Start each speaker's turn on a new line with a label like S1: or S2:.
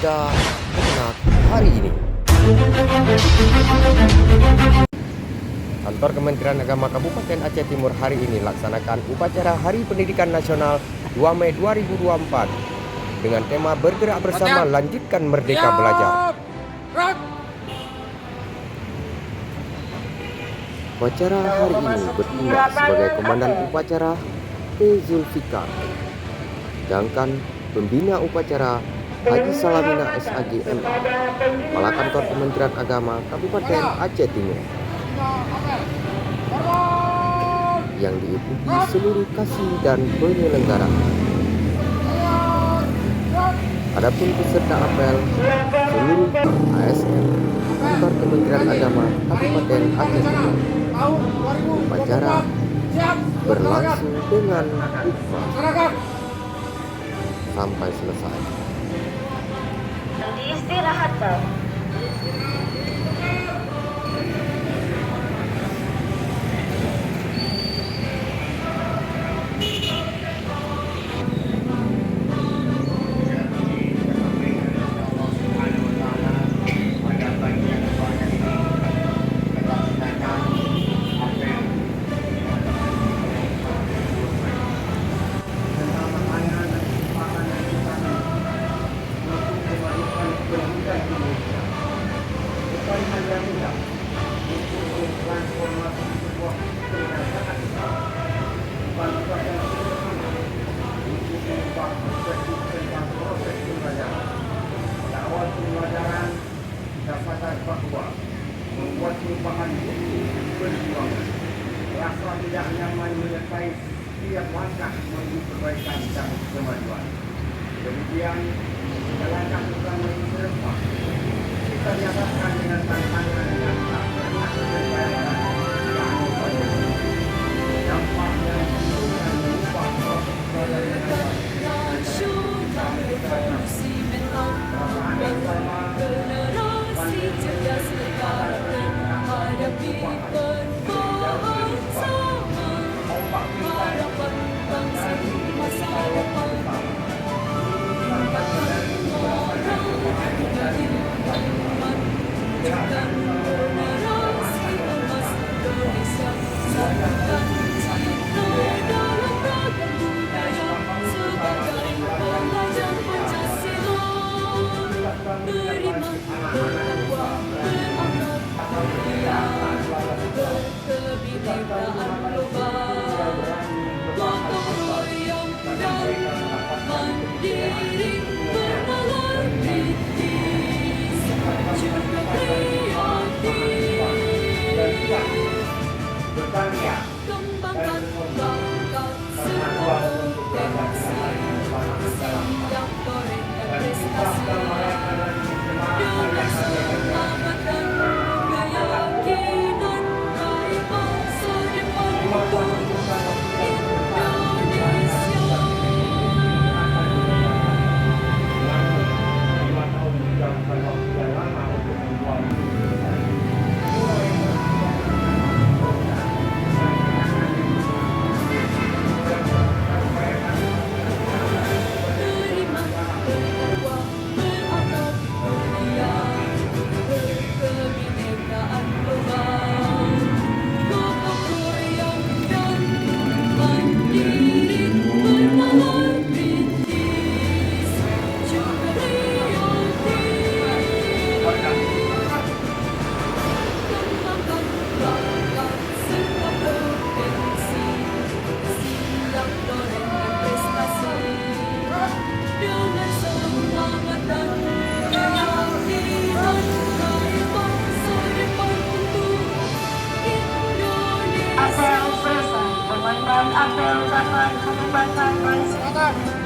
S1: Zulfikar Kemenak hari ini. Kantor Kementerian Agama Kabupaten Aceh Timur hari ini laksanakan upacara Hari Pendidikan Nasional 2 Mei 2024 dengan tema bergerak bersama lanjutkan Merdeka Belajar. Upacara hari ini bertindak sebagai Komandan Upacara P. Zulfikar, sedangkan pembina upacara Haji Salamina SAG MA, Kepala Kantor Kementerian Agama Kabupaten Aceh Timur, yang diikuti seluruh kasih dan penyelenggara. Adapun peserta apel seluruh ASN Kantor Kementerian Agama Kabupaten Aceh Timur. Upacara berlangsung dengan hikmat sampai selesai.
S2: Diistirahatkan. Membuat merupakan bukti perjuangan rasa tidak nyaman menyertai setiap langkah menuju perbaikan dan kemajuan. Kemudian langkah utama ini serempak kita nyatakan dengan tantangan yang tak pernah terbayangkan, yakni pada dampak yang menentukan upah proses perjalanan apel selesai. Komandan apel dapat kebebasan beristirahat.